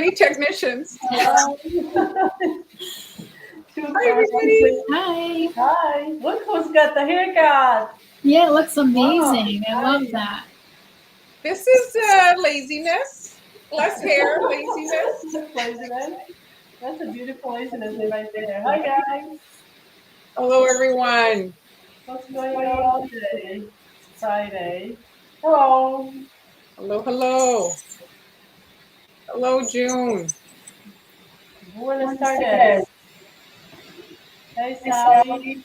many technicians. Hi, everybody. Hi. Hi. Look who's got the haircut. Yeah, it looks amazing. Wow. I love that. This is laziness. Less hair, laziness. Laziness. That's a beautiful laziness right there. Hi, guys. Hello, everyone. What's going on today? It's Friday. Hello. Hello, hello. Hello, June. Buenas tardes. Hey, Sally.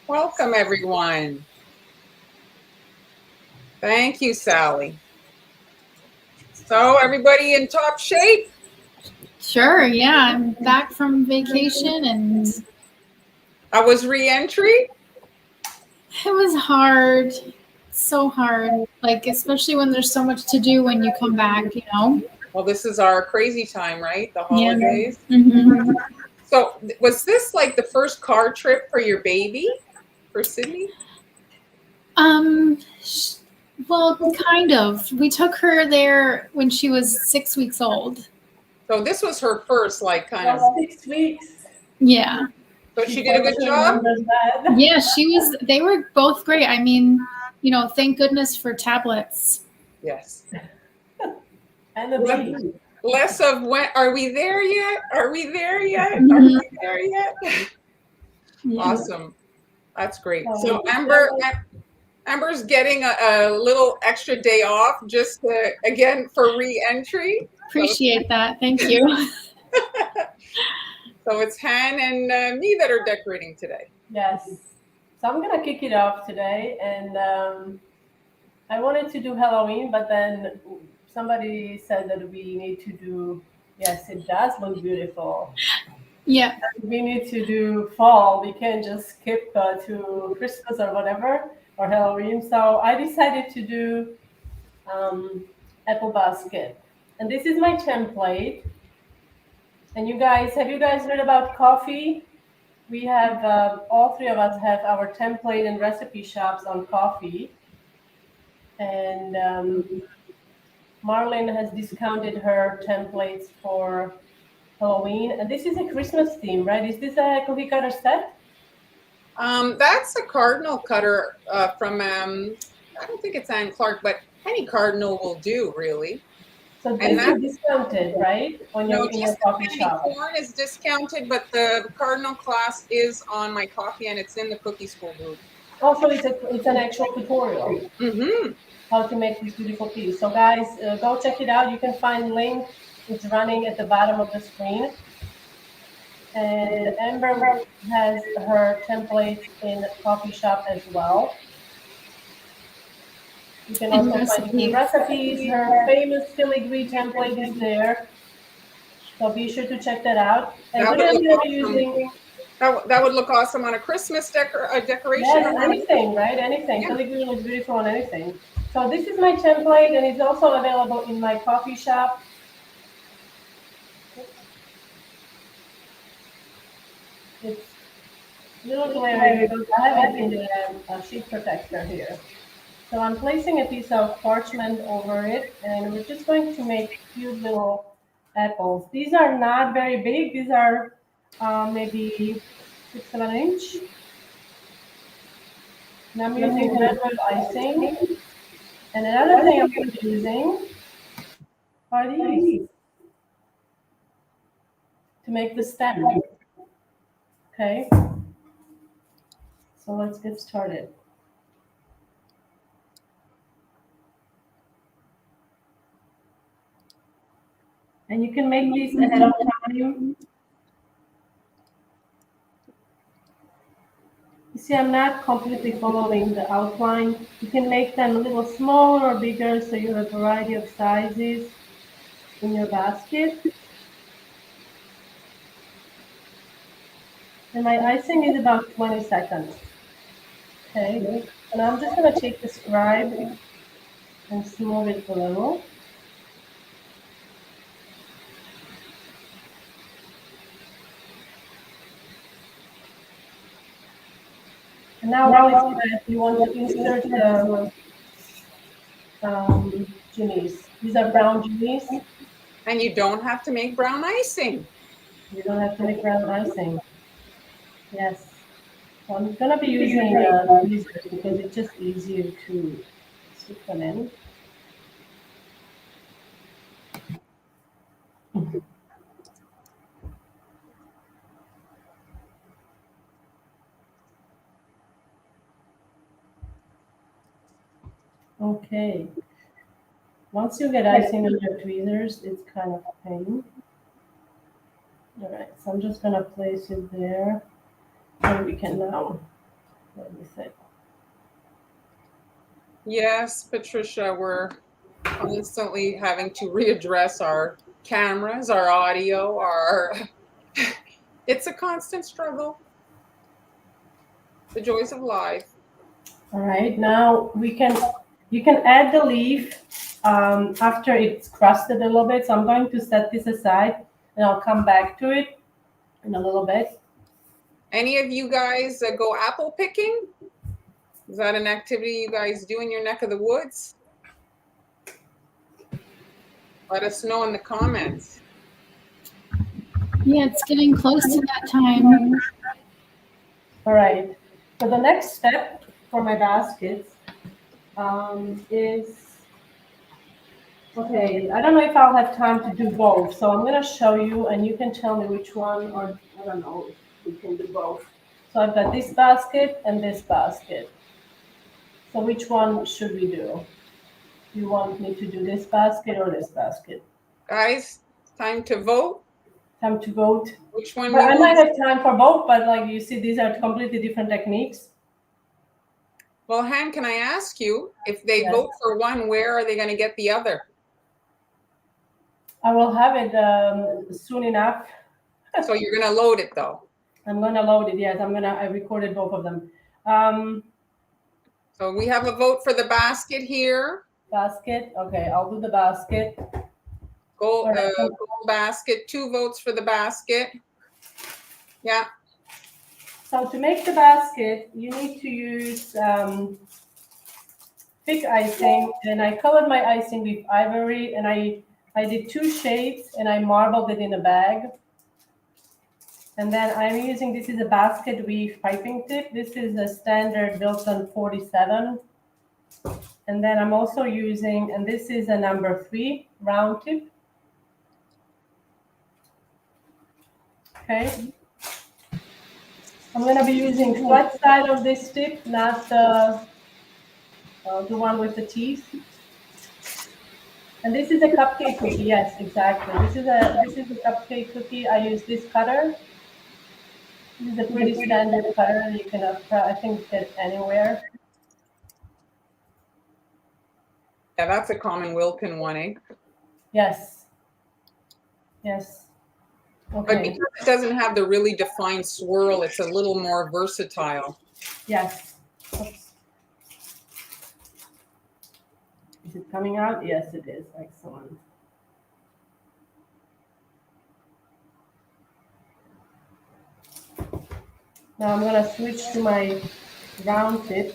Welcome, everyone. Thank you, Sally. So, everybody in top shape? Sure, yeah. I'm back from vacation and How was re-entry? it was hard. So hard. Like, especially when there's so much to do when you come back, you know? Well, this is our crazy time, right? The holidays. Yeah. Mm-hmm. So, was this like the first car trip for your baby, for Sydney? Well, kind of. We took her there when she was 6 weeks old. So this was her first, like, kind of. 6 weeks. Yeah. So she did a good job? Yeah, they were both great. I mean, you know, thank goodness for tablets. Yes. And the baby. Less of when, are we there yet? Are we there yet? Mm-hmm. Are we there yet? Yeah. Awesome. That's great. So Amber's getting a little extra day off just to, again, for re-entry. Appreciate that. Thank you. So it's Han and me that are decorating today. Yes. So I'm going to kick it off today. And I wanted to do Halloween, but then somebody said that we need to do, yes, it does look beautiful. Yeah. We need to do fall. We can't just skip to Christmas or whatever, or Halloween. So I decided to do apple basket. And this is my template. And have you guys heard about coffee? We have, all three of us have our template and recipe shops on coffee. And Marlene has discounted her templates for Halloween. And this is a Christmas theme, right? Is this a cookie cutter set? That's a cardinal cutter from, I don't think it's Anne Clark, but any cardinal will do, really. So this is discounted, right? In your coffee shop. Corn is discounted, but the cardinal class is on my coffee, and it's in the cookie school group. Also, it's an actual tutorial. Mm-hmm. How to make this beautiful piece. So guys, go check it out. You can find link. It's running at the bottom of the screen. And Amber has her templates in coffee shop as well. You can also find the recipes. Her famous filigree template is there. So be sure to check that out. And That what would else look are you using? That would look awesome on a Christmas decoration. Yes, anything, right? Anything. Filigree looks beautiful on anything. So this is my template, and it's also available in my coffee shop. It's a little glary because I have it in a sheet protector here. So I'm placing a piece of parchment over it, and we're just going to make cute little apples. These are not very big. These are maybe 6-7 inch. And I'm using red icing. And another thing I'm using are these to make the stem. Okay. So let's get started. And you can make these ahead of time. You see, I'm not completely following the outline. You can make them a little smaller or bigger, so you have a variety of sizes in your basket. And my icing is about 20 seconds. Okay, and I'm just going to take the scribe and smooth it a little. And now you want to insert the jimmies. These are brown jimmies. And you don't have to make brown icing. You don't have to make brown icing. Yes. So I'm gonna be using tweezers because it's just easier to stick them in. Okay. Once you get icing on your tweezers, it's kind of a pain. All right, so I'm just gonna place it there, and we can now, let me see. Yes, Patricia, we're constantly having to readdress our cameras, our audio, our it's a constant struggle. The joys of life. All right, now you can add the leaf after it's crusted a little bit. So I'm going to set this aside, and I'll come back to it in a little bit. Any of you guys go apple picking? Is that an activity you guys do in your neck of the woods? Let us know in the comments. Yeah, it's getting close to that time. All right, so the next step for my baskets is, okay, I don't know if I'll have time to do both. So I'm going to show you and you can tell me which one, or I don't know if we can do both. So I've got this basket and this basket. So which one should we do? You want me to do this basket or this basket? Guys, time to vote. Time to vote. Which one But we I might want? have time for both, but like you see, these are completely different techniques. Well, Han, can I ask you, if they Yes. vote for one, where are they going to get the other? I will have it soon enough. So you're going to load it though. I'm going to load it. Yes, I recorded both of them. So we have a vote for the basket here. Basket. Okay, I'll do the basket. Gold basket. 2 votes for the basket. Yeah. So to make the basket, you need to use thick icing, and I colored my icing with ivory, and I did 2 shades, and I marbled it in a bag. And then I'm using, this is a basket weave piping tip. This is a standard Wilson 47. And then I'm also using, and this is a number 3 round tip. Okay. I'm going to be using flat side of this tip, not the one with the teeth. And this is a cupcake cookie. Yes, exactly. This is a cupcake cookie. I use this cutter. This is a pretty standard cutter. You can, I think, get anywhere. Yeah, that's a common Wilkin one, eh? Yes. Yes. Okay. But because it doesn't have the really defined swirl, it's a little more versatile. Yes. Oops. Is it coming out? Yes, it is. Excellent. Now I'm going to switch to my round tip.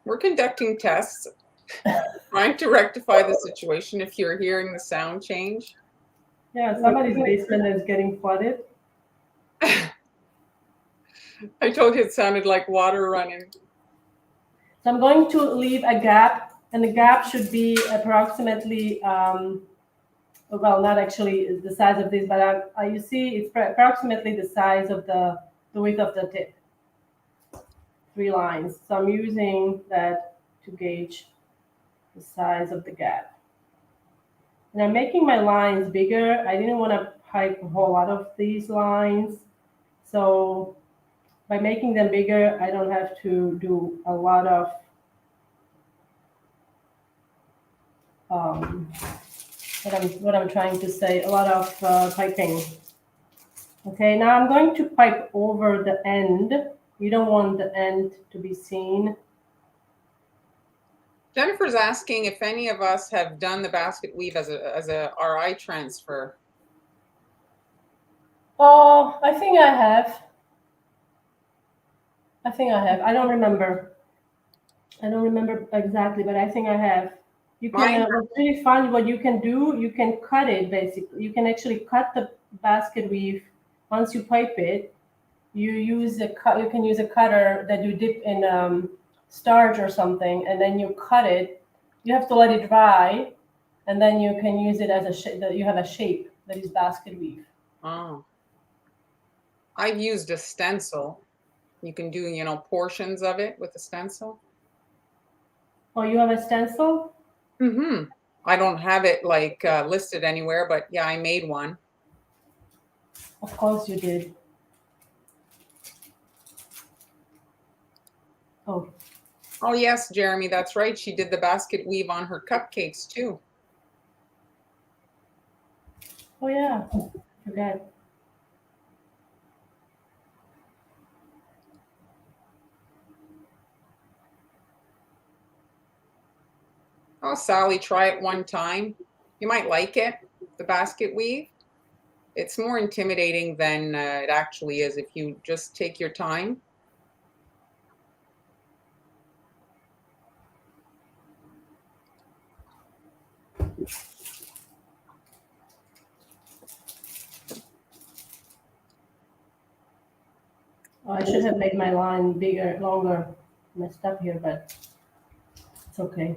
We're conducting tests, trying to rectify the situation if you're hearing the sound change. Yeah, somebody's basement is getting flooded. I told you it sounded like water running. So I'm going to leave a gap, and the gap should be approximately, well, not actually the size of this, but you see it's approximately the size of the width of the tip. 3 lines. So I'm using that to gauge the size of the gap. And I'm making my lines bigger. I didn't want to pipe a whole lot of these lines. So by making them bigger, I don't have to do a lot of what I'm trying to say, a lot of piping. Okay, now I'm going to pipe over the end. You don't want the end to be seen. Jennifer's asking if any of us have done the basket weave as a RI transfer. Oh, I think I have. I don't remember. I don't remember exactly, but I think I have. You can. Mine, What's really fun, what you can do, you can cut it basically. You can actually cut the basket weave once you pipe it. You use a cut. You can use a cutter that you dip in starch or something, and then you cut it. You have to let it dry, and then you can use it as a shape. That you have a shape that is basket weave. oh, I've used a stencil. You can do, portions of it with a stencil. Oh, you have a stencil? Mm-hmm. I don't have it like listed anywhere, but yeah, I made one. Of course you did. Oh, Oh yes, Jeremy, that's right. She did the basket weave on her cupcakes too. oh yeah. Forget. Oh, Sally, try it one time. You might like it, the basket weave. It's more intimidating than it actually is if you just take your time. Oh, I should have made my line bigger, longer. Messed up here, but it's okay.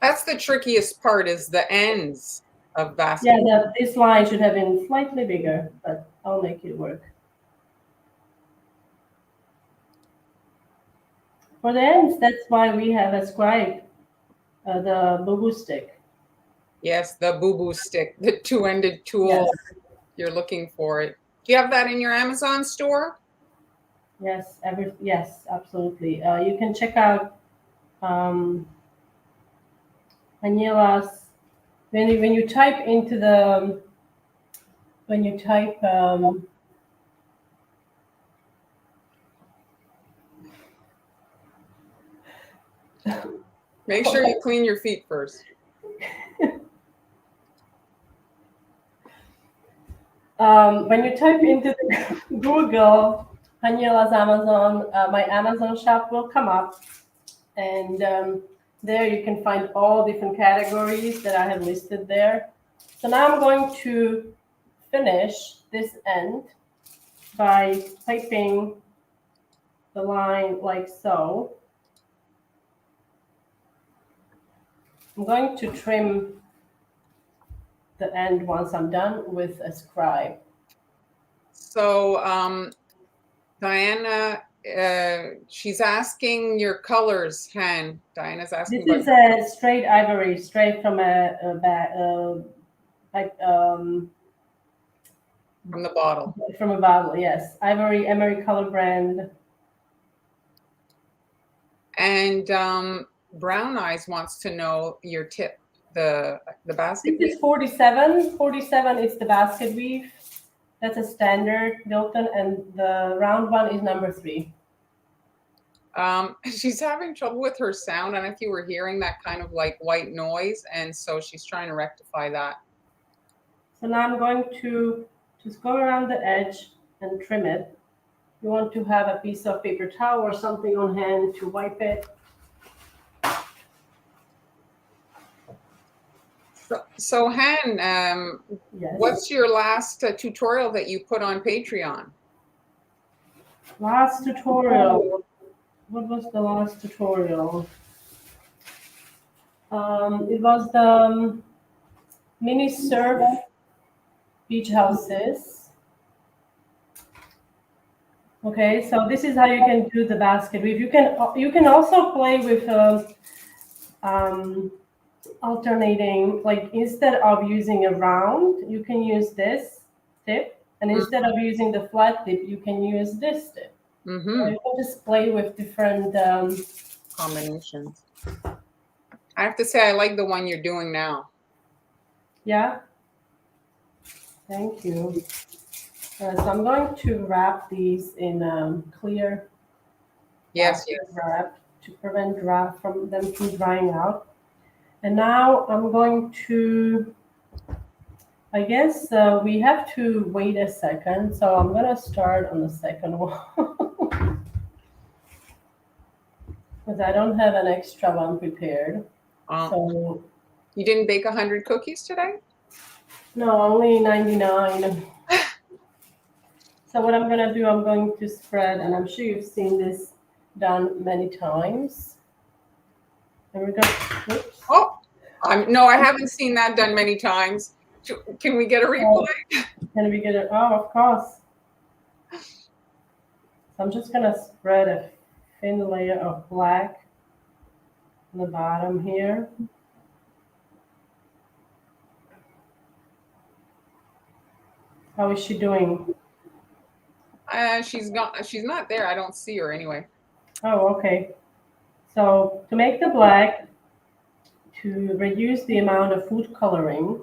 That's the trickiest part is the ends of basket. Yeah, this line should have been slightly bigger, but I'll make it work. For the ends, that's why we have a scribe, the boo-boo stick. Yes, the boo-boo stick, the two-ended tool. Yes. You're looking for it. Do you have that in your Amazon store? Yes, yes, absolutely. You can check out Aniela's when you type into the when you type Make sure you clean your feet first. when you type into the Google Aniela's Amazon, my Amazon shop will come up, and there you can find all different categories that I have listed there. So now I'm going to finish this end by piping the line like so. I'm going to trim the end once I'm done with a scribe. So, Diana, she's asking your colors, Han. Diana's asking This is a straight ivory, straight from from the bottle. from a bottle. Yes, ivory, Emery color brand. And Brown Eyes wants to know your tip, the basket. This is 47. 47 is the basket weave. That's a standard Milton, and the round one is number 3. She's having trouble with her sound. I don't know if you were hearing that kind of like white noise, and so she's trying to rectify that. So now I'm going to just go around the edge and trim it. You want to have a piece of paper towel or something on hand to wipe it. So Han, Yes. what's your last tutorial that you put on Patreon? Last tutorial. What was the last tutorial? It was the mini surf beach houses. Okay, so this is how you can do the basket weave. You can also play with alternating, like instead of using a round, you can use this tip, and instead of using the flat tip, you can use this tip. Mm-hmm. So you can just play with different combinations. I have to say I like the one you're doing now. Yeah. Thank you. So I'm going to wrap these in clear Yes. wrap to prevent them from drying out. And now I'm going to I guess we have to wait a second. So I'm gonna start on the second one because I don't have an extra one prepared. So You didn't bake 100 cookies today? no, only 99. So what I'm gonna do, I'm going to spread, and I'm sure you've seen this done many times. And we're gonna. Oops. Oh, no, I haven't seen that done many times. Can we get a replay? Can we get it? Oh, of course. So I'm just gonna spread a thin layer of black on the bottom here. How is she doing? She's not there. I don't see her anyway. Oh, okay. So to make the black, to reduce the amount of food coloring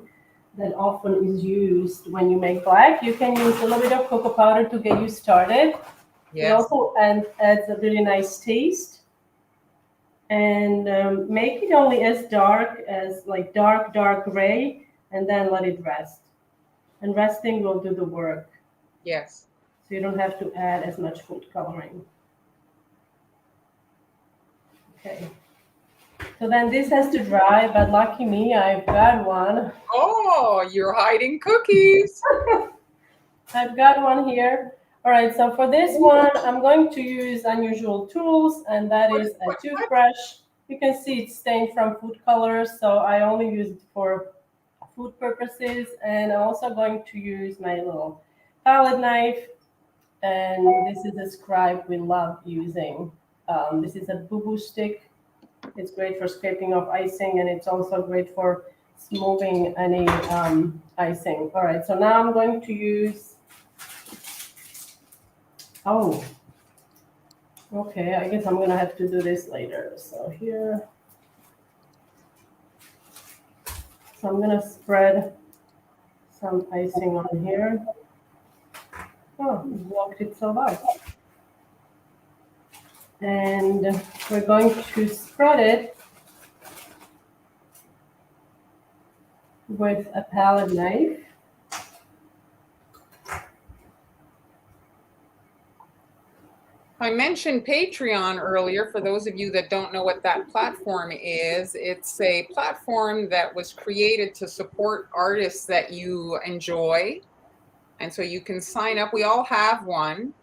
that often is used when you make black, you can use a little bit of cocoa powder to get you started. It Yes. also adds a really nice taste. And make it only as dark as like dark gray, and then let it rest. And resting will do the work. Yes. So you don't have to add as much food coloring. Okay. So then this has to dry, but lucky me, I've got one. Oh, you're hiding cookies. I've got one here. All right, so for this one, I'm going to use unusual tools, and that is a toothbrush. You can see it's stained from food colors, so I only use it for food purposes. And I'm also going to use my little palette knife, and this is a scribe we love using. This is a boo-boo stick. It's great for scraping off icing, and it's also great for smoothing any icing. All right, so now I'm going to use, oh, okay, I guess I'm gonna have to do this later. So here, so I'm gonna spread some icing on here. Oh, it blocked itself out. And we're going to spread it with a palette knife. I mentioned Patreon earlier. For those of you that don't know what that platform is, it's a platform that was created to support artists that you enjoy. And so you can sign up. We all have one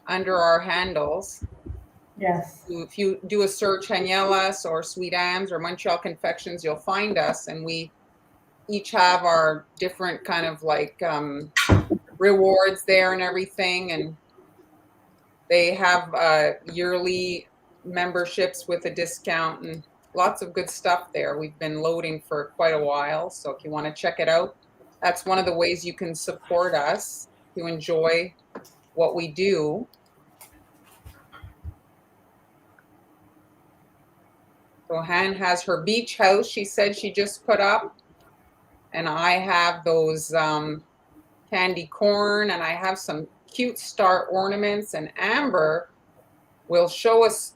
under our handles. Yes. If you do a search, Hanielas or Sweet Ams or Montreal Confections, you'll find us. And we each have our different kind of like rewards there and everything. And they have yearly memberships with a discount and lots of good stuff there. We've been loading for quite a while. So if you want to check it out, that's one of the ways you can support us to enjoy what we do. So Han has her beach house, she said she just put up. And I have those candy corn, and I have some cute star ornaments. And Amber will show us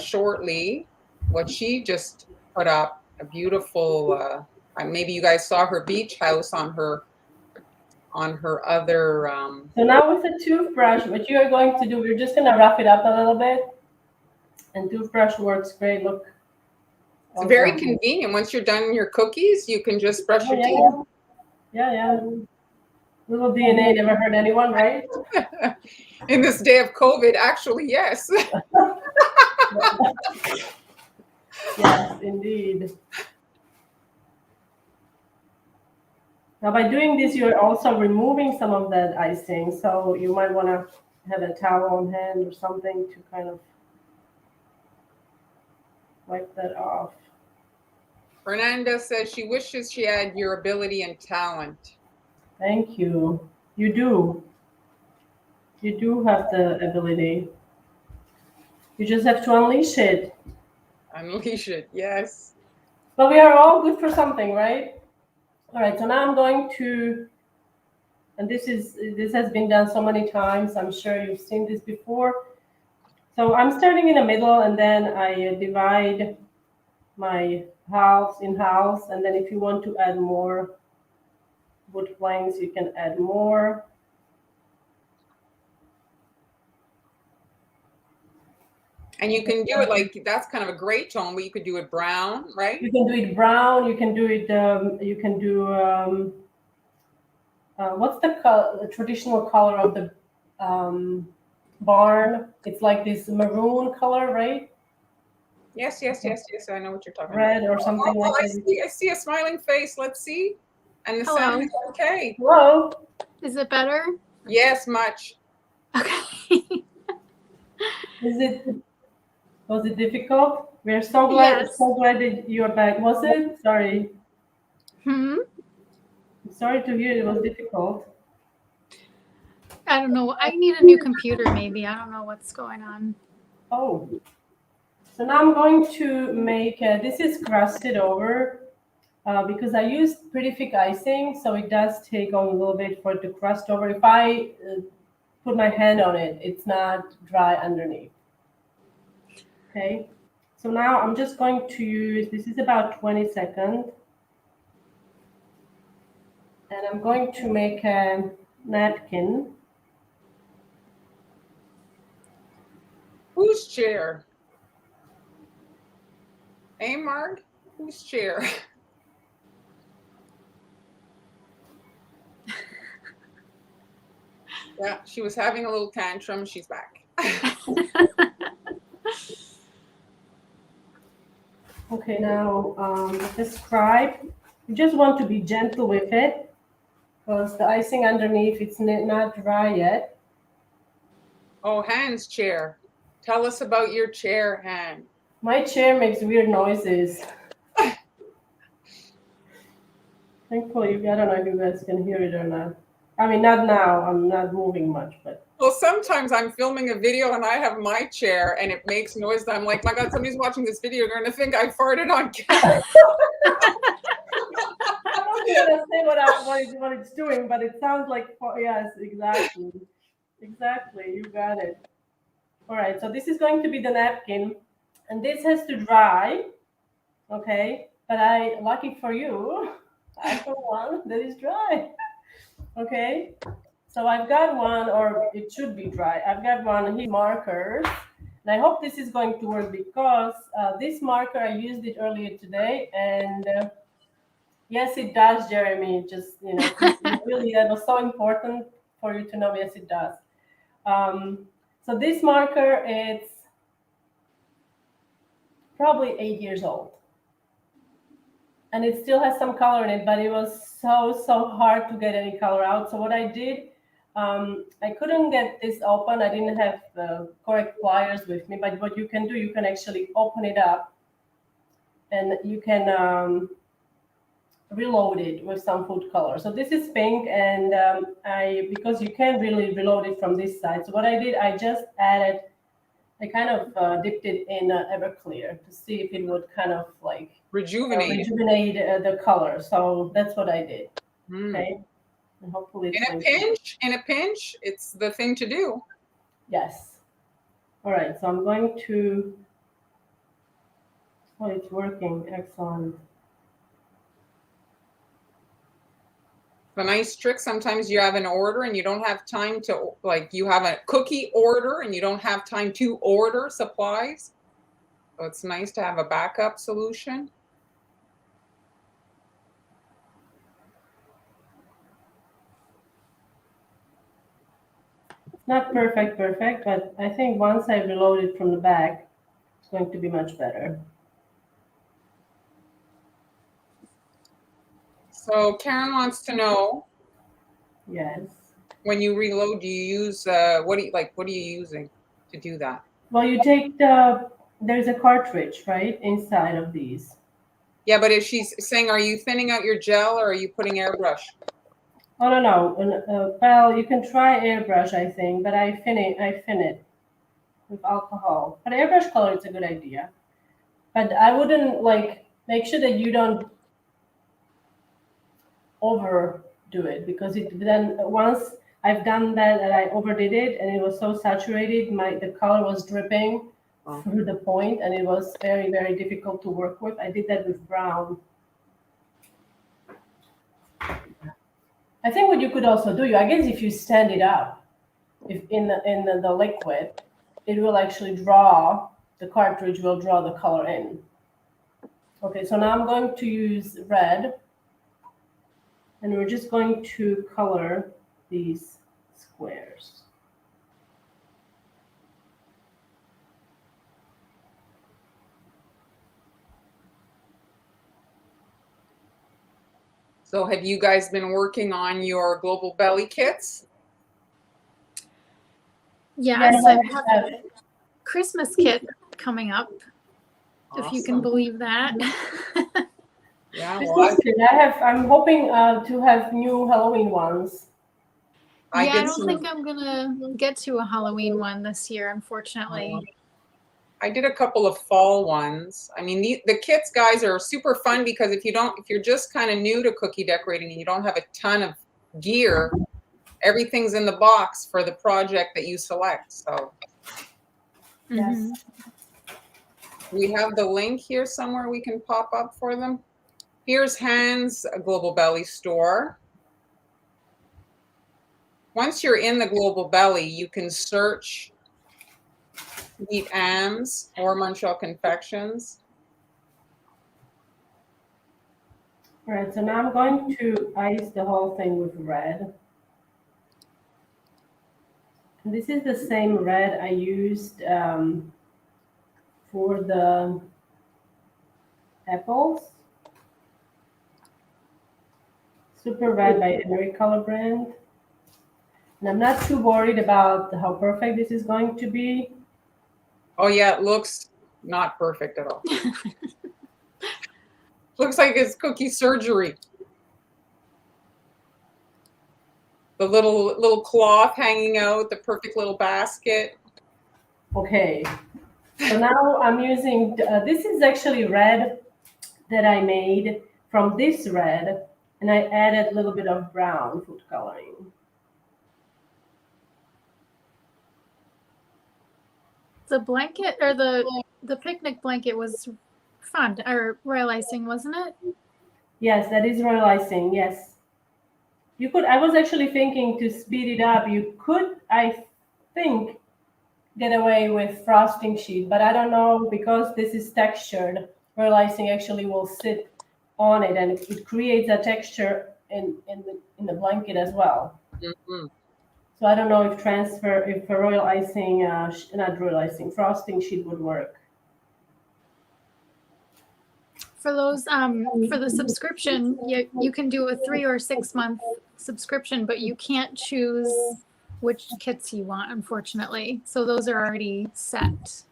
shortly what she just put up. A beautiful, maybe you guys saw her beach house on her other. So now with the toothbrush, what you are going to do, we're just going to rough it up a little bit. And toothbrush works great. Look. It's very convenient. Once you're done your cookies, you can just brush your teeth. Yeah. Little DNA never hurt anyone, right? In this day of COVID, actually, yes. Yes, indeed. Now, by doing this, you're also removing some of that icing. So you might want to have a towel on hand or something to kind of wipe that off. Fernanda says she wishes she had your ability and talent. Thank you. You do. You do have the ability. You just have to unleash it. Unleash it, yes. But we are all good for something, right? All right, so now I'm going to, and this has been done so many times. I'm sure you've seen this before. So I'm starting in the middle, and then I divide my house in halves. And then if you want to add more wood planks, you can add more. And you can do it like, that's kind of a gray tone, but you could do it brown, right? You can do it brown. You can do it. You can do. What's the traditional color of the barn? It's like this maroon color, right? Yes, yes, yes, yes. I know what you're talking Red about. or something like that. I see a smiling face. Let's see. And the Hello. sound is okay. Hello. Is it better? Yes, much. Okay. Was it difficult? We're so glad. Yes. So glad that you're back. Was it? Sorry. Hmm. I'm sorry to hear it was difficult. I don't know. I need a new computer, maybe. I don't know what's going on. Oh. So now I'm going to make. This is crusted over. Because I used pretty thick icing, so it does take a little bit for it to crust over. If I put my hand on it, it's not dry underneath. Okay, so now I'm just going to use, this is about 20 seconds. And I'm going to make a napkin. Whose chair? Hey, Marg? Whose chair? Yeah, she was having a little tantrum. She's back. Okay, now describe. You just want to be gentle with it because the icing underneath, it's not dry yet. Oh, Han's chair. Tell us about your chair, Han. My chair makes weird noises. Thankfully, I don't know if you guys can hear it or not. I mean, not now. I'm not moving much, but Well, sometimes I'm filming a video and I have my chair and it makes noise. I'm like, my God, somebody's watching this video. They're going to think I farted on camera. I wasn't gonna say what it's doing, but it sounds like, yes, exactly, you got it. All right, so this is going to be the napkin, and this has to dry, okay? But lucky for you, I have one that is dry, okay? So I've got one, or it should be dry. I've got one here, markers, and I hope this is going to work because this marker, I used it earlier today, and yes, it does, Jeremy. Just, really, that was so important for you to know. Yes, it does. So this marker, it's probably 8 years old. And it still has some color in it, but it was so hard to get any color out. So what I did, I couldn't get this open. I didn't have the correct pliers with me. But what you can do, you can actually open it up and you can reload it with some food color. So this is pink, and because you can't really reload it from this side. So what I did, I just added, I kind of dipped it in Everclear to see if it would kind of like Rejuvenate the color. So that's what I did. Mm. Okay, and hopefully it's in a pinch, it's the thing to do. Yes. All right. So I'm going to. Oh, it's working. Excellent. The nice trick, sometimes you have an order and you don't have time to, like, you have a cookie order and you don't have time to order supplies. So it's nice to have a backup solution. It's not perfect, but I think once I reload it from the back, it's going to be much better. So Karen wants to know. Yes. When you reload, do you use what are you using to do that? Well, you take there's a cartridge, right, inside of these. Yeah, but if she's saying, are you thinning out your gel or are you putting airbrush? Oh no. Well, you can try airbrush, I think, but I thin it with alcohol. But airbrush color is a good idea. But I wouldn't make sure that you don't overdo it, because then once I've done that and I overdid it and it was so saturated, the color was dripping through the point and it was very, very difficult to work with. I did that with brown. I think what you could also do, I guess, if you stand it up, if in the liquid, it will actually draw, the cartridge will draw the color in. Okay, so now I'm going to use red, and we're just going to color these squares. So have you guys been working on your global belly kits? Yes, Yeah, I have a Christmas kit coming up, if you can Awesome. believe that. Yeah, Christmas well, kit. I'm hoping to have new Halloween ones. I Yeah, I did don't some. think I'm gonna get to a Halloween one this year, unfortunately. I did a couple of fall ones. I mean, the kits, guys, are super fun because if you're just kind of new to cookie decorating and you don't have a ton of gear, everything's in the box for the project that you select. So Yes. Mhm. we have the link here somewhere we can pop up for them. Here's Hans Global Belly store. Once you're in the Global Belly, you can search Sweet Ams or Montreal Confections. All right, so now I'm going to ice the whole thing with red. And this is the same red I used for the apples. Super Red by Emery Color Brand. And I'm not too worried about how perfect this is going to be. Oh yeah, it looks not perfect at all. Looks like it's cookie surgery. The little cloth hanging out, the perfect little basket. Okay, so now I'm using, this is actually red that I made from this red, and I added a little bit of brown food coloring. The blanket or the picnic blanket was fun, or royal icing, wasn't it? Yes, that is royal icing, yes. You could, I was actually thinking to speed it up, you could, I think, get away with frosting sheet, but I don't know, because this is textured, royal icing actually will sit on it and it creates a texture in the blanket as well. Mm-hmm. So I don't know if a royal icing, not royal icing, frosting sheet would work. For those for the subscription, you can do a 3 or 6 month subscription, but you can't choose which kits you want, unfortunately. So those are already set.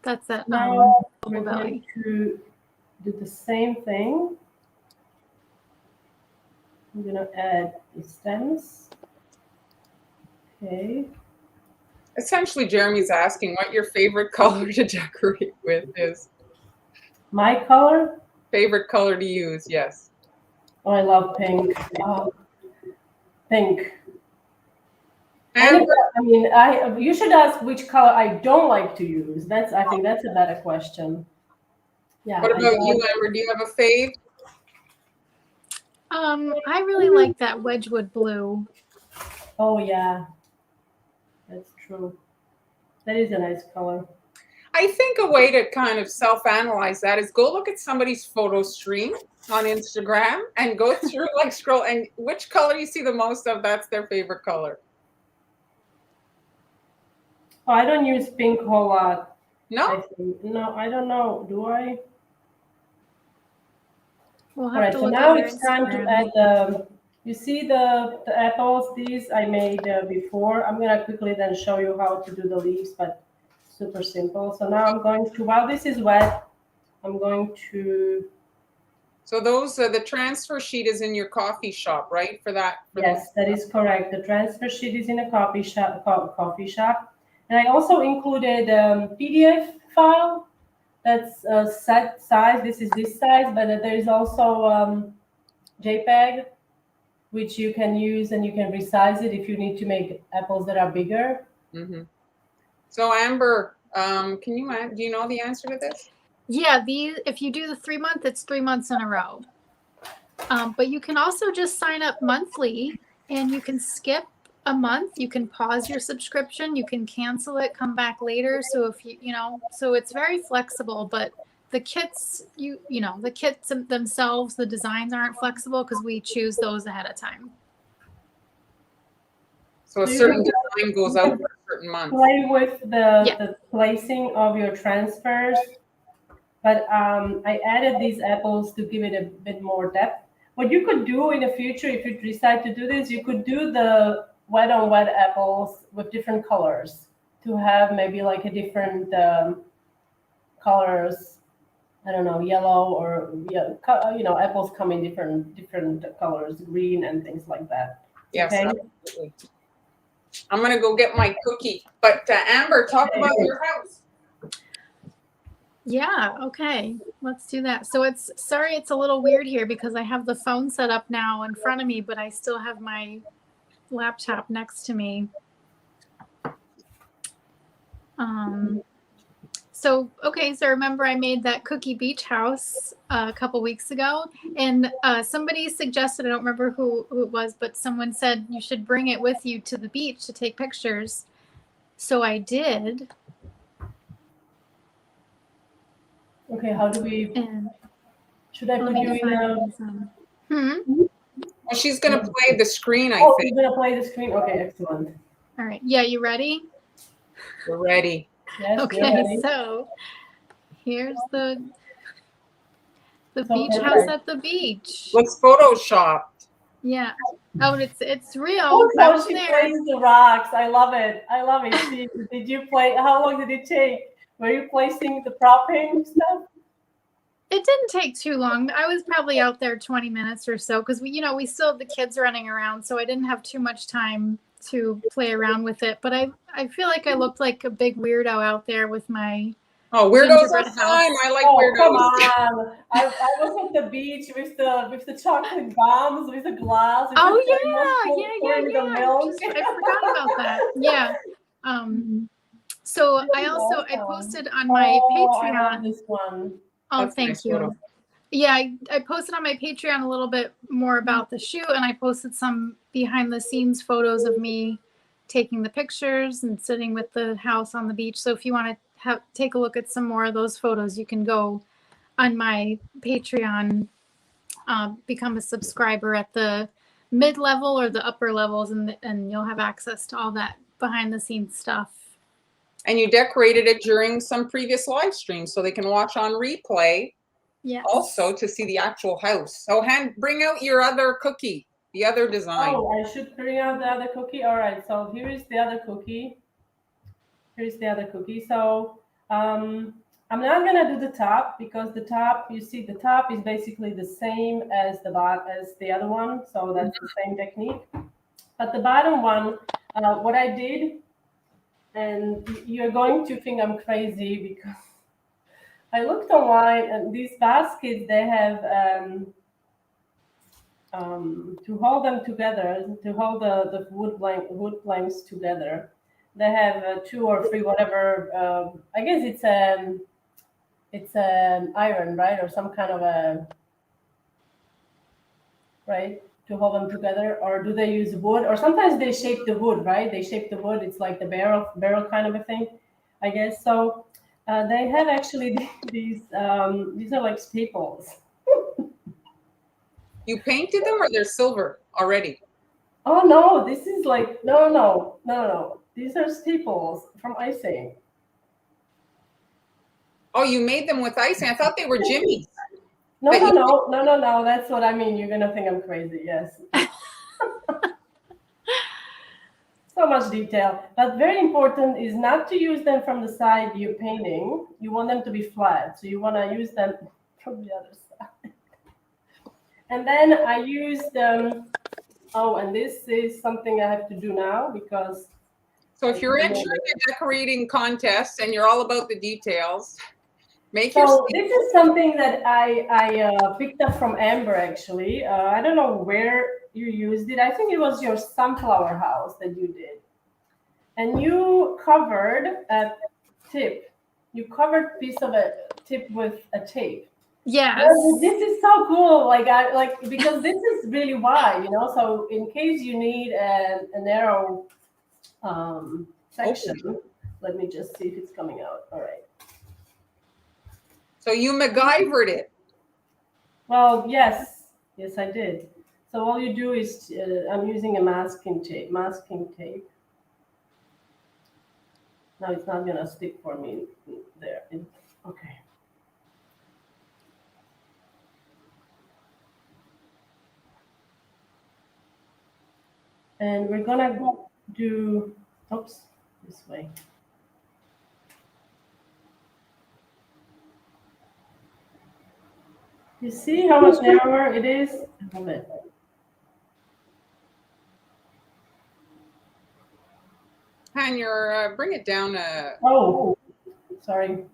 That's at Now we're Global going Belly. to do the same thing. I'm gonna add the stems. Okay. Essentially, Jeremy's asking what your favorite color to decorate with is. My color? Favorite color to use, yes. Oh, I love pink. Pink. And I mean, you should ask which color I don't like to use. I think that's a better question. Yeah. what about you, Amber? Do you have a fave? I really like that Wedgwood blue. Oh yeah, that's true. That is a nice color. I think a way to kind of self-analyze that is go look at somebody's photo stream on Instagram and go through, like, scroll, and which color you see the most of, that's their favorite color. Oh, I don't use pink a whole lot. No? I think. No, I don't know. Do I? We'll All have right, to so look now at your it's time to Instagram. add the, you see the apples, these I made before. I'm gonna quickly then show you how to do the leaves, but super simple. So now I'm going to, while this is wet, I'm going to, So those, the transfer sheet is in your coffee shop, right? For that? yes, that is correct. The transfer sheet is in a coffee shop. And I also included PDF file that's set size. This is this size, but there is also JPEG, which you can use and you can resize it if you need to make apples that are bigger. Mm-hmm. So Amber, do you know the answer to this? Yeah, if you do the 3 month, it's 3 months in a row. But you can also just sign up monthly, and you can skip a month. You can pause your subscription. You can cancel it, come back later. So if so it's very flexible. But the kits, the kits themselves, the designs aren't flexible because we choose those ahead of time. So a certain design goes out for a certain month. Play with the placing of your transfers, but I added these apples to give it a bit more depth. What you could do in the future, if you decide to do this, you could do the wet on wet apples with different colors to have maybe like a different colors. I don't know, yellow or apples come in different colors, green and things like that. Yes, okay? absolutely. I'm gonna go get my cookie. But Amber, talk about your house. Yeah, okay. Let's do that. So it's a little weird here because I have the phone set up now in front of me, but I still have my laptop next to me. So remember I made that cookie beach house a couple weeks ago, and somebody suggested, I don't remember who it was, but someone said you should bring it with you to the beach to take pictures. So I did. Okay, how do we? Should I put you in? Well, she's gonna play the screen, I think. She's gonna play the screen. Okay, excellent. All right. Yeah, you ready? We're ready. Yes, okay, so here's the beach house at the beach. Looks photoshopped. Yeah. Oh, it's real. Oh, how she plays the rocks. I love it. I love it. Did you play? How long did it take? Were you placing the propping stuff? It didn't take too long. I was probably out there 20 minutes or so because we still have the kids running around, so I didn't have too much time to play around with it. But I feel like I looked like a big weirdo out there with my weirdos are fine. I like weirdos. Come on. I was at the beach with the chocolate bombs, with the glass. With the milk. I forgot about that. Yeah. So I posted on my Patreon. I love this one. Oh, thank you. Photo. Yeah, I posted on my Patreon a little bit more about the shoot, and I posted some behind the scenes photos of me taking the pictures and sitting with the house on the beach. So if you want to take a look at some more of those photos, you can go on my Patreon, become a subscriber at the mid-level or the upper levels, and you'll have access to all that behind the scenes stuff. And you decorated it during some previous live streams so they can watch on replay. Yes. Also to see the actual house. So bring out your other cookie, the other design. Oh, I should bring out the other cookie. All right, so here is the other cookie. So I'm not gonna do the top because the top is basically the same as the other one. So that's the same technique. But the bottom one, what I did, and you're going to think I'm crazy because I looked online and these baskets, they have to hold them together, to hold the wood planks together. They have 2 or 3, whatever. I guess it's an iron, right, or some kind of a right to hold them together. Or do they use wood? Or sometimes they shape the wood, right? They shape the wood. It's like the barrel kind of a thing, I guess. So they have actually these are like staples. You painted them or they're silver already? Oh no, this is like no. These are staples from icing. Oh, you made them with icing. I thought they were jimmies. No. That's what I mean. You're gonna think I'm crazy. Yes. So much detail, but very important is not to use them from the side you're painting. You want them to be flat, so you want to use them from the other side. And then I used and this is something I have to do now because. So if you're entering a decorating contest and you're all about the details, this is something that I picked up from Amber actually. I don't know where you used it. I think it was your sunflower house that you did. And you covered a tip. You covered piece of a tip with a tape. Yes. This is so cool. Because this is really wide, So in case you need a narrow section, let me just see if it's coming out. All right. So you MacGyvered it. Well, yes, I did. So all you do is I'm using a masking tape. Now it's not gonna stick for me there. Okay. And we're gonna do, oops, this way. You see how much narrower it is? I love it. Hanya, bring it down. Oh, sorry.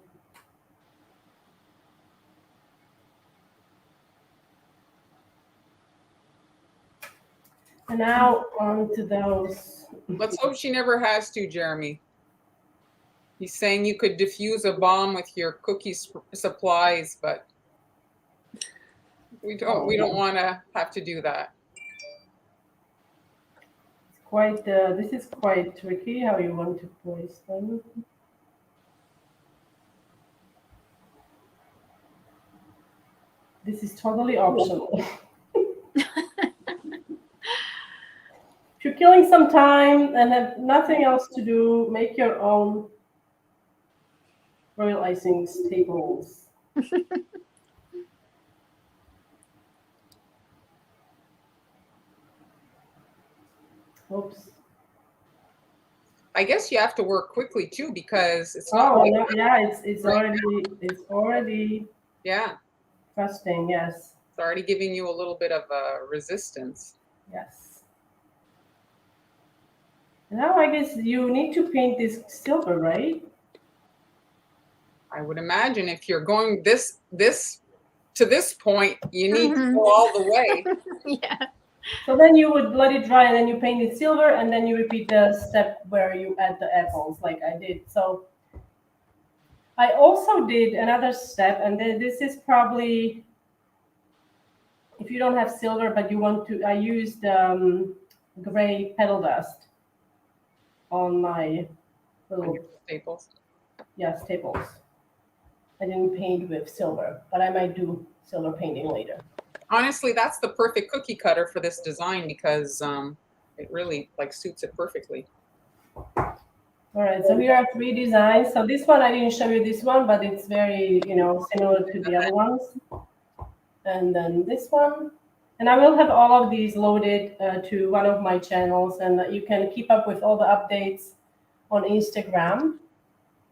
And now on to those. Let's hope she never has to, Jeremy. He's saying you could defuse a bomb with your cookie supplies, but we don't want to have to do that. This is quite tricky how you want to place them. This is totally optional. If you're killing some time and have nothing else to do, make your own royal icing staples. Oops. I guess you have to work quickly too, because it's not. Oh no, yeah, it's already Yeah, crusting. Yes. it's already giving you a little bit of a resistance. Yes. Now I guess you need to paint this silver, right? I would imagine if you're going this to this point, you need to Mhm. go all the way. Yeah. So then you would let it dry and then you paint it silver and then you repeat the step where you add the apples like I did. So I also did another step, and then this is probably, if you don't have silver but you want to, I used gray petal dust on my little Staples. staples. I didn't paint with silver, but I might do silver painting later. Honestly, that's the perfect cookie cutter for this design, because it really suits it perfectly. All right, so here are 3 designs. So this one, I didn't show you this one, but it's very, similar to the other ones. And then this one. And I will have all of these loaded to one of my channels, and you can keep up with all the updates on Instagram.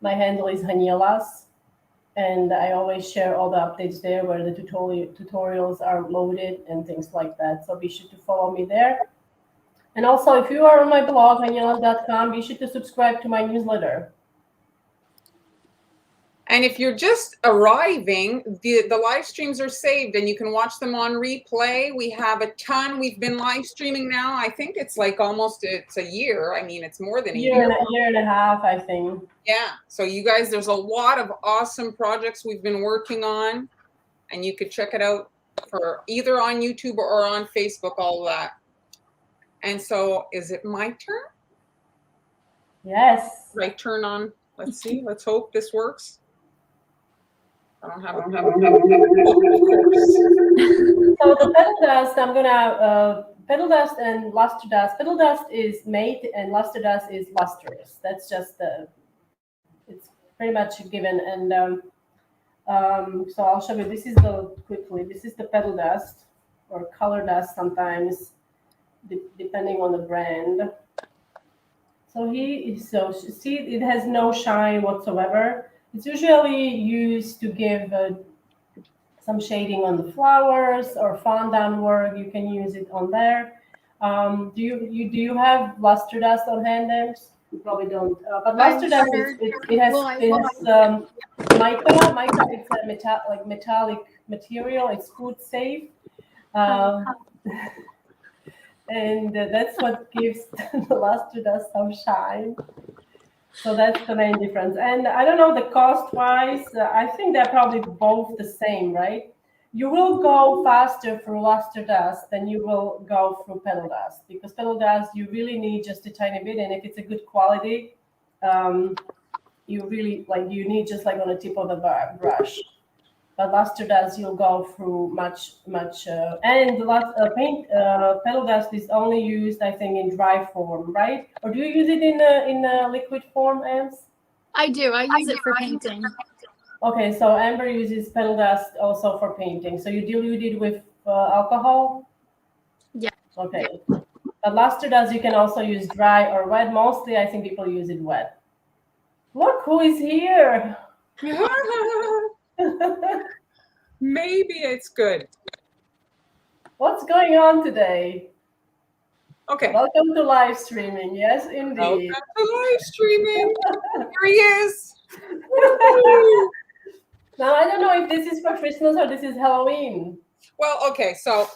My handle is Hanielas, and I always share all the updates there where the tutorials are loaded and things like that. So be sure to follow me there. And also, if you are on my blog, hanielas.com, be sure to subscribe to my newsletter. And if you're just arriving, the live streams are saved and you can watch them on replay. We have a ton. We've been live streaming now. I think it's it's a year. I mean, it's more than a year. A year and a half, I think. Yeah. So you guys, there's a lot of awesome projects we've been working on, and you could check it out for either on YouTube or on Facebook, all that. And so is it my turn? Yes. Right turn on. Let's see. Let's hope this works. I don't have a So the petal dust, I'm gonna petal dust and luster dust. Petal dust is matte and luster dust is lustrous. That's just it's pretty much a given. And so I'll show you. This is the petal dust or color dust sometimes, depending on the brand. So see, it has no shine whatsoever. It's usually used to give some shading on the flowers or fondant work. You can use it on there. Do you have luster dust on hand, Ems? You probably don't. But luster dust it has mica. Mica is a metallic material. It's food safe. And that's what gives the luster dust some shine. So that's the main difference. And I don't know the cost wise. I think they're probably both the same, right? You will go faster through luster dust than you will go through petal dust, because petal dust you really need just a tiny bit, and if it's a good quality, you really you need just like on the tip of the brush. But luster dust you'll go through much and the petal dust is only used I think in dry form, right? Or do you use it in a liquid form, Ams? I do. I use it for painting. Okay, so Amber uses petal dust also for painting. So you dilute it with alcohol? Yeah. Okay. But luster dust you can also use dry or wet. Mostly I think people use it wet. Look who is here. Maybe it's good. What's going on today? Okay. Welcome to live streaming. Yes, indeed. Welcome to live streaming. Here he is. Now I don't know if this is for Christmas or this is Halloween. Well, okay, so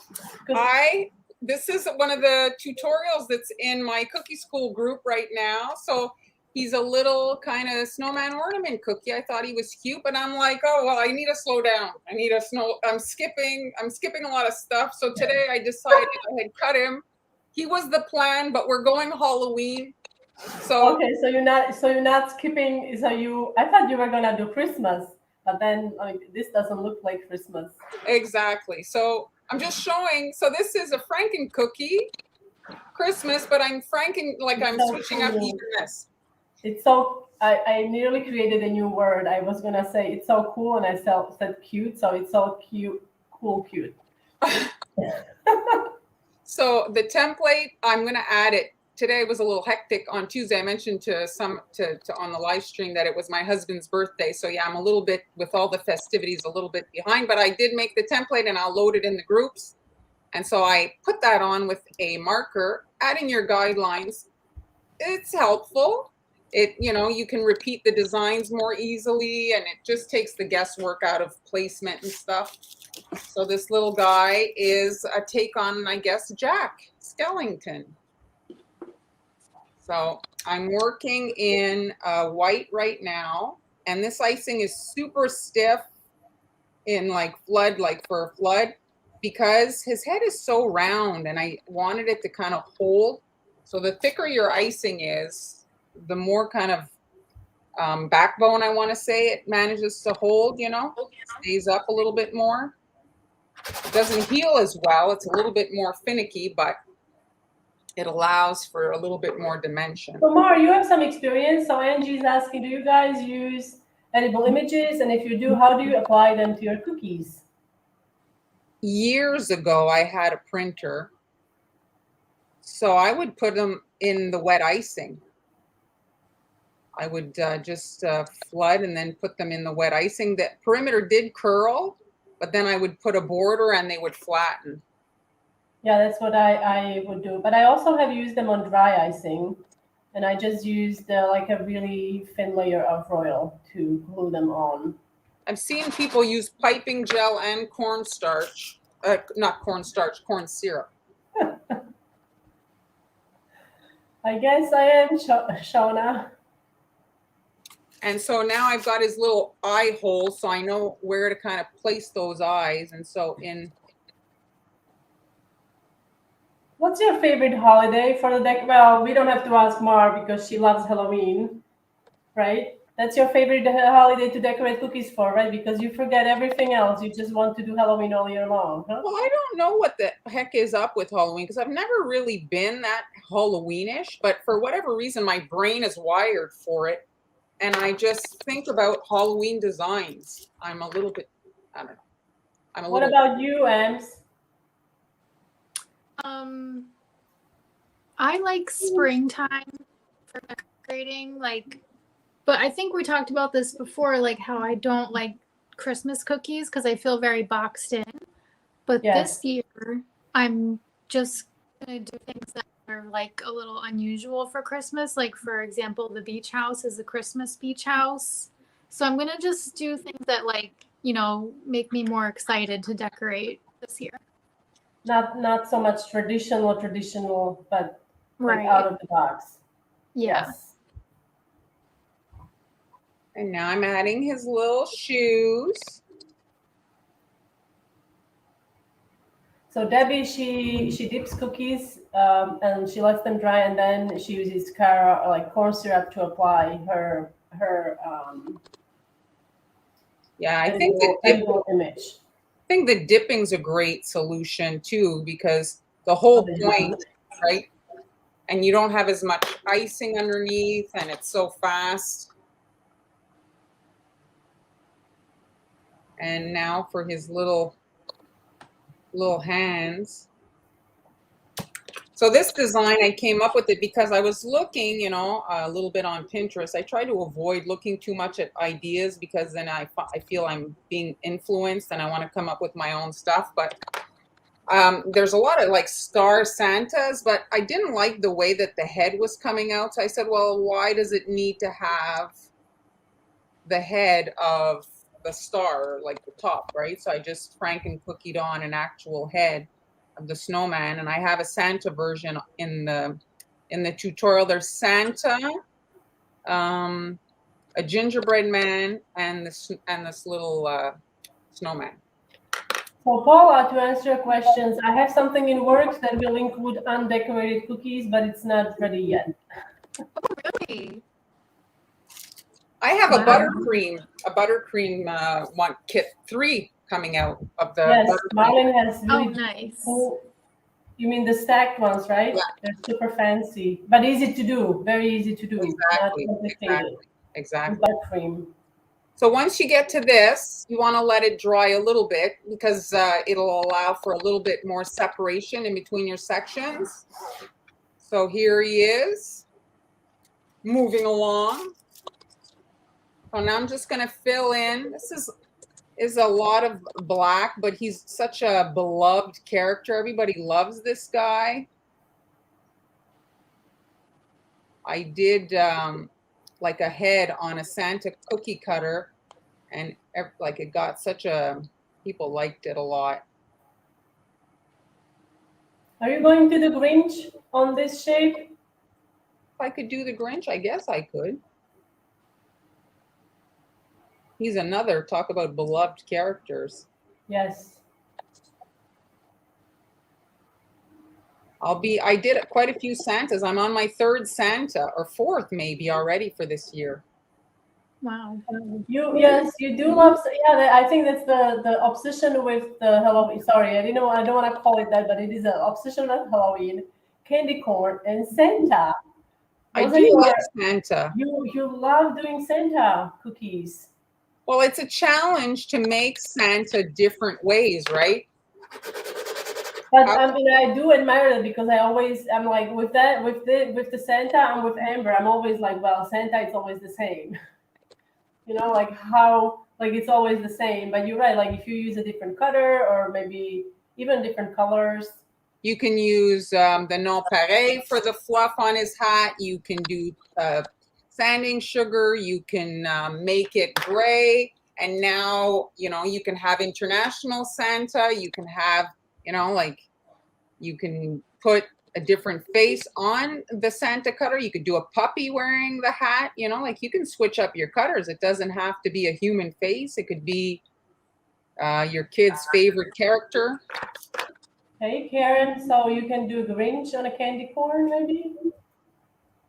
this is one of the tutorials that's in my cookie school group right now. So he's a little kind of snowman ornament cookie. I thought he was cute, but I'm like, oh well, I need to slow down. I'm skipping a lot of stuff. So today I decided I had cut him. He was the plan, but we're going Halloween. So okay, so you're not skipping. I thought you were gonna do Christmas, but then this doesn't look like Christmas. Exactly. So I'm just showing. So this is a Franken cookie, Christmas, but I'm So switching up cool. even this. It's so I nearly created a new word. I was gonna say it's so cool, and I said cute. So it's so cute, cool, cute. So the template, I'm going to add it. Today was a little hectic on Tuesday. I mentioned to on the live stream that it was my husband's birthday. So yeah, I'm a little bit with all the festivities, a little bit behind, but I did make the template and I'll load it in the groups. And so I put that on with a marker, adding your guidelines. It's helpful. You can repeat the designs more easily, and it just takes the guesswork out of placement and stuff. So this little guy is a take on, I guess, Jack Skellington. So I'm working in white right now, and this icing is super stiff in flood, for flood, because his head is so round, and I wanted it to kind of hold. So the thicker your icing is, the more kind of backbone, I want to say, it manages to hold, stays up a little bit more. It doesn't heal as well. It's a little bit more finicky, but it allows for a little bit more dimension. So Mar, you have some experience. So Angie's asking, do you guys use edible images? And if you do, how do you apply them to your cookies? Years ago, I had a printer. So I would put them in the wet icing. I would just flood and then put them in the wet icing. The perimeter did curl, but then I would put a border and they would flatten. Yeah, that's what I would do. But I also have used them on dry icing. And I just used a really thin layer of royal to glue them on. I've seen people use piping gel and cornstarch. Not cornstarch, corn syrup. I guess I am Shona. And so now I've got his little eye hole, so I know where to kind of place those eyes. And so What's your favorite holiday for the deck? Well, we don't have to ask Mar because she loves Halloween, right? That's your favorite holiday to decorate cookies for, right? Because you forget everything else. You just want to do Halloween all year long, huh? Well, I don't know what the heck is up with Halloween, because I've never really been that Halloweenish, but for whatever reason, my brain is wired for it. And I just think about Halloween designs. I'm a little bit, I don't know. What about you, Ams? I like springtime for decorating, but I think we talked about this before, how I don't like Christmas cookies because I feel very boxed in. But This year, I'm just gonna do things that are a little unusual for Christmas. Like, for example, the beach house is a Christmas beach house. So I'm gonna just do things that make me more excited to decorate this year. Not so much traditional, but right out of the box. Yeah. Yes. And now I'm adding his little shoes. So Debbie, she dips cookies and she lets them dry, and then she uses corn syrup to apply her Yeah, I think the edible image. I think the dipping's a great solution too, because the whole point, right? And you don't have as much icing underneath, and it's so fast. And now for his little hands. So this design, I came up with it because I was looking, you know, a little bit on Pinterest. I try to avoid looking too much at ideas because then I feel I'm being influenced and I want to come up with my own stuff. But there's a lot of like star Santas, but I didn't like the way that the head was coming out. So I said, well, why does it need to have the head of the star, like the top, right? So I just Franken cookied on an actual head of the snowman, and I have a Santa version in the tutorial. There's Santa, a gingerbread man, and this little snowman. So Paula, to answer your questions, I have something in works that will include undecorated cookies, but it's not ready yet. Oh, really? I have Wow. a buttercream one kit 3 coming out of the Yes, buttercream. Marlon has Oh, really nice. cool. You mean the stacked ones, right? Yeah. They're super fancy, but easy to do. Very easy to do. Exactly. Not complicated. Exactly. With buttercream. So once you get to this, you want to let it dry a little bit because it'll allow for a little bit more separation in between your sections. So here he is, moving along. So now I'm just going to fill in. This is a lot of black, but he's such a beloved character. Everybody loves this guy. I did like a head on a Santa cookie cutter, and like it got people liked it a lot. Are you going to the Grinch on this shape? If I could do the Grinch, I guess I could. He's another, talk about beloved characters. Yes. I did quite a few Santas. I'm on my 3rd Santa, or 4th maybe already for this year. Wow. Yes, you do love. Yeah, I think that's the obsession with the Halloween. Sorry, I don't want to call it that, but it is an obsession with Halloween, candy corn, and Santa. I do love Santa. You love doing Santa cookies. Well, it's a challenge to make Santa different ways, right? But I mean, I do admire it because I'm like with the Santa, I'm with Amber. I'm always like, well, Santa, it's always the same. You know, like how it's always the same. But you're right. Like if you use a different cutter or maybe even different colors. You can use the nonpareil for the fluff on his hat. You can do sanding sugar. You can make it gray. And now, you know, you can have International Santa. You can have, you know, like you can put a different face on the Santa cutter. You could do a puppy wearing the hat, you know, like you can switch up your cutters. It doesn't have to be a human face. It could be your kid's favorite character. Hey, Karen, so you can do Grinch on a candy corn, maybe?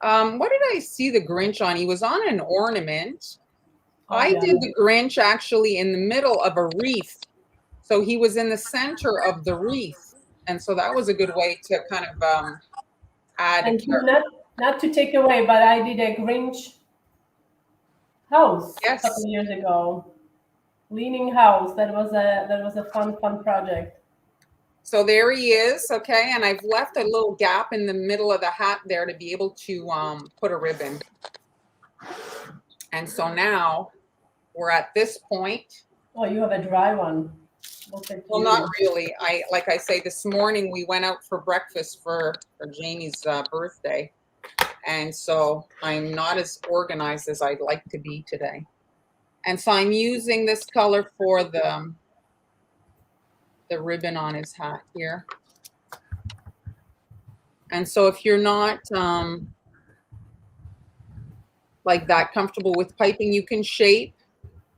What did I see the Grinch on? He was on an ornament. Oh, I yeah. did the Grinch actually in the middle of a wreath. So he was in the center of the wreath. And so that was a good way to kind of add And a character. not to take away, but I did a Grinch house Yes. a couple of years ago. Leaning house. That was a fun project. So there he is, okay, and I've left a little gap in the middle of the hat there to be able to put a ribbon. And so now we're at this point. Oh, you have a dry one. Well, not really. Like I say, this morning we went out for breakfast for Jamie's birthday, and so I'm not as organized as I'd like to be today. And so I'm using this color for the ribbon on his hat here. And so if you're not like that comfortable with piping, you can shape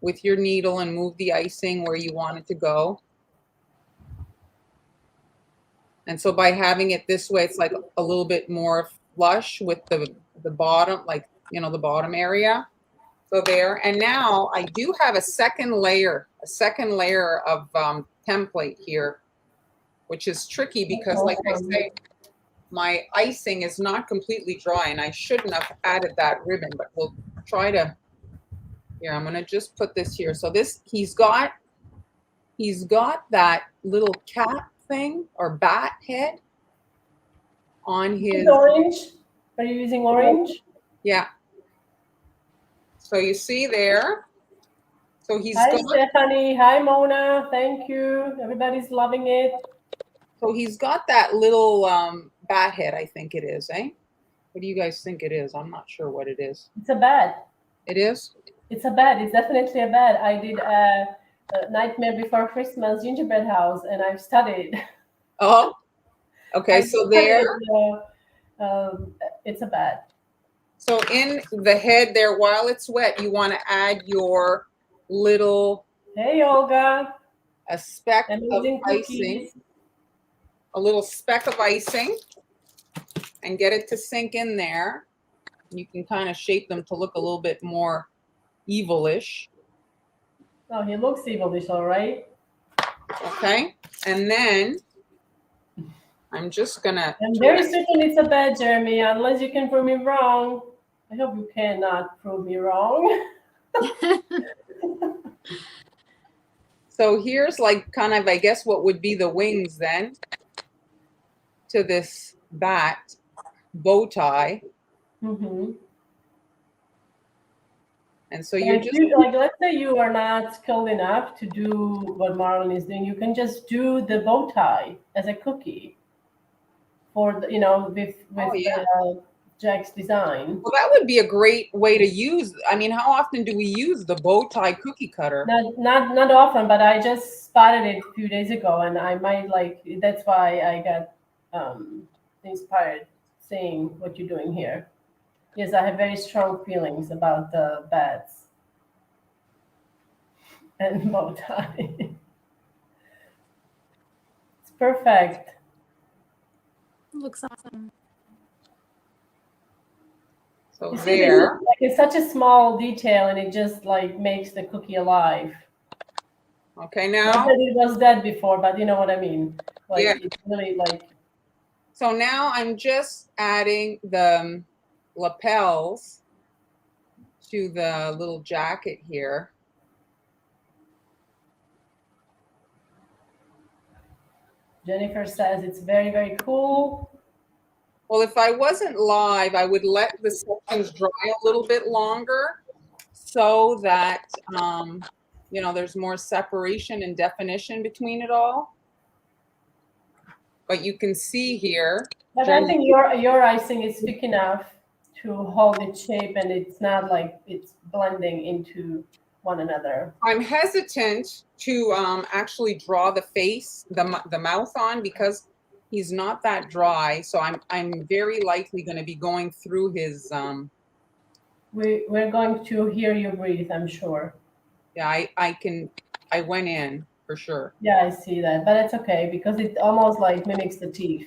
with your needle and move the icing where you want it to go. And so by having it this way, it's like a little bit more flush with the bottom, like, you know, the bottom area. So there, and now I do have a second layer of template here, which is tricky because, like I say, my icing is not completely dry, and I shouldn't have added that ribbon, but we'll try to. Here, I'm gonna just put this here. So this, he's got that little cat thing or bat head on his. Orange? Are you using orange? Yeah. So you see there. So he's Hi, got, Stephanie. Hi, Mona. Thank you. Everybody's loving it. so he's got that little bat head, I think it is, eh? What do you guys think it is? I'm not sure what it is. It's a bat. It is? It's a bat. It's definitely a bat. I did a Nightmare Before Christmas gingerbread house, and I've studied. Oh, okay. So there. It's a bat. So in the head there, while it's wet, you want to add your little. Hey, Olga. A speck Amazing of icing. A little speck of icing, and get it to sink in there. You can kind of shape them to look a little bit more evilish. Oh, he looks evilish, all right. Okay, and then I'm just gonna. I'm very certain it's a bat, Jeremy, unless you can prove me wrong. I hope you cannot prove me wrong. So here's like kind of, I guess, what would be the wings then to this bat bow tie. Mm-hmm. And so you're just like, let's say you are not skilled enough to do what Marlon is doing. You can just do the bow tie as a cookie for the, with Jack's design. Well, that would be a great way to use. I mean, how often do we use the bow tie cookie cutter? Not often, but I just spotted it a few days ago, and I might like. That's why I got inspired seeing what you're doing here. Yes, I have very strong feelings about the bats and bow tie. It's perfect. Looks awesome. So You see, there. it's such a small detail, and it just like makes the cookie alive. Okay, now. Not that it was dead before, but you know what I mean. Like, yeah. It's really like. So now I'm just adding the lapels to the little jacket here. Jennifer says it's very, very cool. Well, if I wasn't live, I would let the sections dry a little bit longer so that, there's more separation and definition between it all. But you can see here. But I think your icing is thick enough to hold its shape, and it's not like it's blending into one another. I'm hesitant to actually draw the face, the mouth on, because he's not that dry. So I'm very likely going to be going through his. We're going to hear you breathe, I'm sure. Yeah, I went in for sure. Yeah, I see that, but it's okay because it almost like mimics the teeth.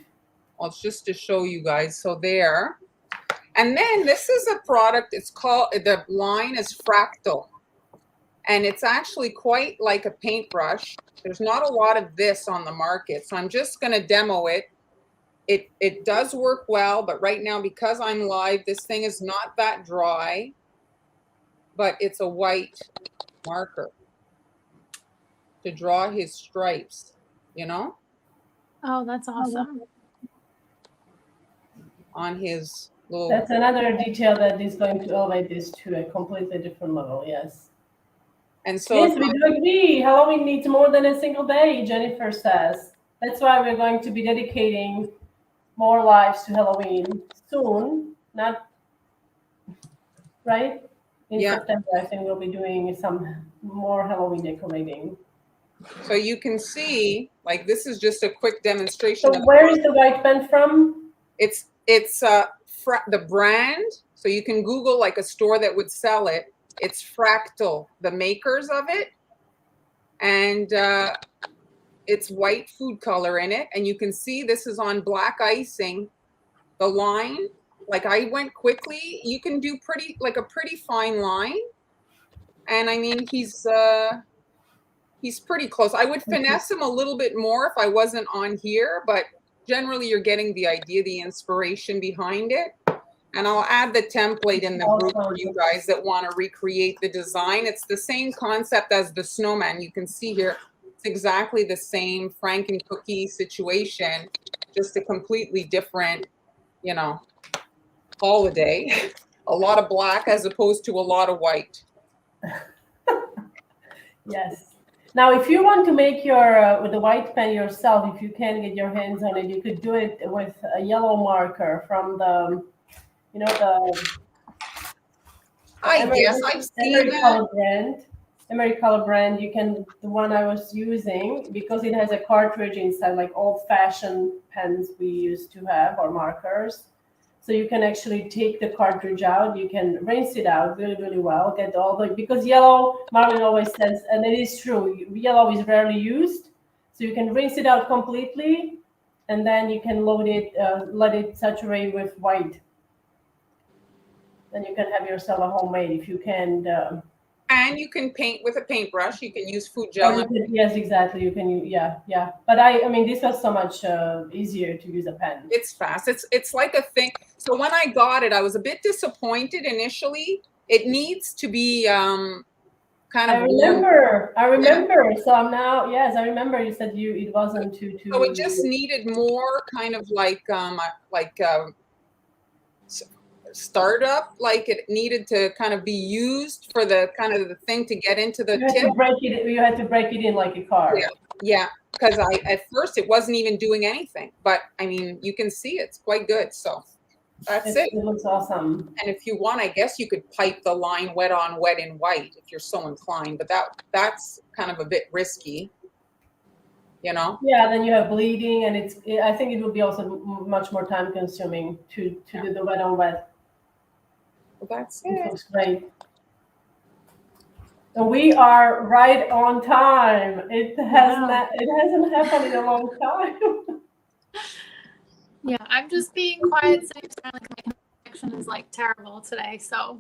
Well, it's just to show you guys. So there. And then this is a product, it's called, the line is Fractal. And it's actually quite like a paintbrush. There's not a lot of this on the market. So I'm just going to demo it. It does work well, but right now, because I'm live, this thing is not that dry, but it's a white marker to draw his stripes, Oh, that's awesome. On his little. That's another detail that is going to elevate this to a completely different level, yes. And so yes, we do agree. Halloween needs more than a single day, Jennifer says. That's why we're going to be dedicating more lives to Halloween soon. Not right? In September, I think we'll be doing some more Halloween decorating. So you can see, like, this is just a quick demonstration. So where is the white pen from? It's the brand, so you can Google like a store that would sell it. It's Fractal, the makers of it. And it's white food color in it. And you can see this is on black icing. The line, like I went quickly, you can do a pretty fine line. And I mean, he's pretty close. I would finesse him a little bit more if I wasn't on here, but generally you're getting the idea, the inspiration behind it. And I'll add the template in the group for you guys that want to recreate the design. It's the same concept as the snowman. You can see here, it's exactly the same Franken cookie situation, just a completely different, you know, holiday. A lot of black as opposed to a lot of white. Yes. Now, if you want to make your with the white pen yourself, if you can get your hands on it, you could do it with a yellow marker from the, you know, the. Yes, I've seen that. Emery Color brand. You can the one I was using because it has a cartridge inside, like old-fashioned pens we used to have or markers. So you can actually take the cartridge out. You can rinse it out really, really well. Get all the because yellow. Marlon always says, and it is true. Yellow is rarely used, so you can rinse it out completely, and then you can load it, let it saturate with white. Then you can have yourself a homemade if you can. And you can paint with a paintbrush. You can use food gel. Yes, exactly. You can, yeah. But I mean, this was so much easier to use a pen. It's fast. It's like a thing. So when I got it, I was a bit disappointed initially. It needs to be kind of. I remember. Yeah. So I'm now. Yes, I remember. You said it wasn't too. So it just needed more kind of like startup, like it needed to kind of be used for the kind of the thing to get into the tip. You had to break it in like a car. Yeah, because at first it wasn't even doing anything, but I mean you can see it's quite good. So that's it. It looks awesome. And if you want, I guess you could pipe the line wet on wet in white if you're so inclined, but that's kind of a bit risky, you know. Yeah, then you have bleeding, and I think it will be also much more time consuming to do the wet on wet. That's it. It looks great. And we are right on time. It hasn't happened in a long time. Yeah, I'm just being quiet, so my connection is like terrible today. So,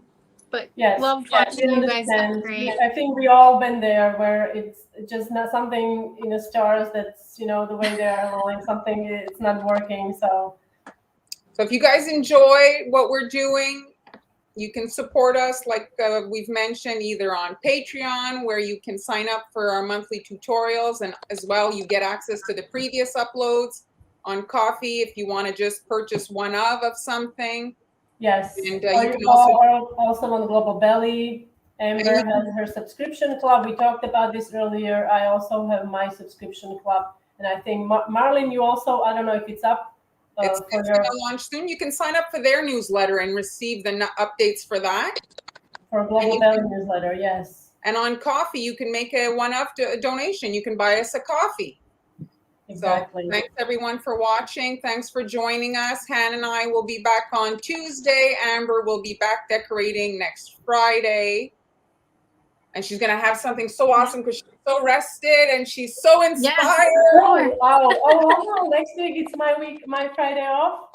but yes, loved watching you guys. Great. I think we all been there where it's just not something in the stars that's the way they're rolling something. It's not working. So if you guys enjoy what we're doing, you can support us, like we've mentioned, either on Patreon, where you can sign up for our monthly tutorials, and as well, you get access to the previous uploads. On Coffee, if you want to just purchase one of something. Yes. And you can also on Global Belly. Amber has her subscription club. We talked about this earlier. I also have my subscription club, and I think Marlene, you also. I don't know if it's up. It's going to launch soon. You can sign up for their newsletter and receive the updates for that. For Global Belly newsletter, yes. And on Coffee, you can make a one-off donation. You can buy us a coffee. Exactly. So thanks everyone for watching. Thanks for joining us. Han and I will be back on Tuesday. Amber will be back decorating next Friday. And she's going to have something so awesome because she's so rested and she's so inspired. Yes. Oh, next week it's my Friday off.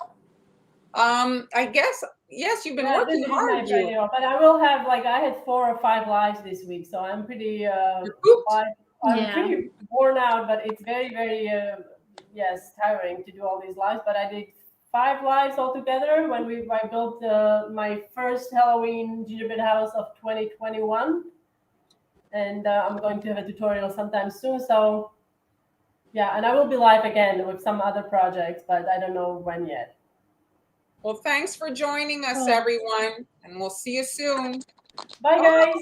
I guess, yes, you've been working hard. My Friday off, but I will have I had 4 or 5 lives this week, so I'm pretty pretty worn out, but it's very, very tiring to do all these lives. But I did 5 lives altogether when I built my first Halloween gingerbread house of 2021. And I'm going to have a tutorial sometime soon. So, yeah, and I will be live again with some other projects, but I don't know when yet. Well, thanks for joining us, everyone, and we'll see you soon. Bye, guys.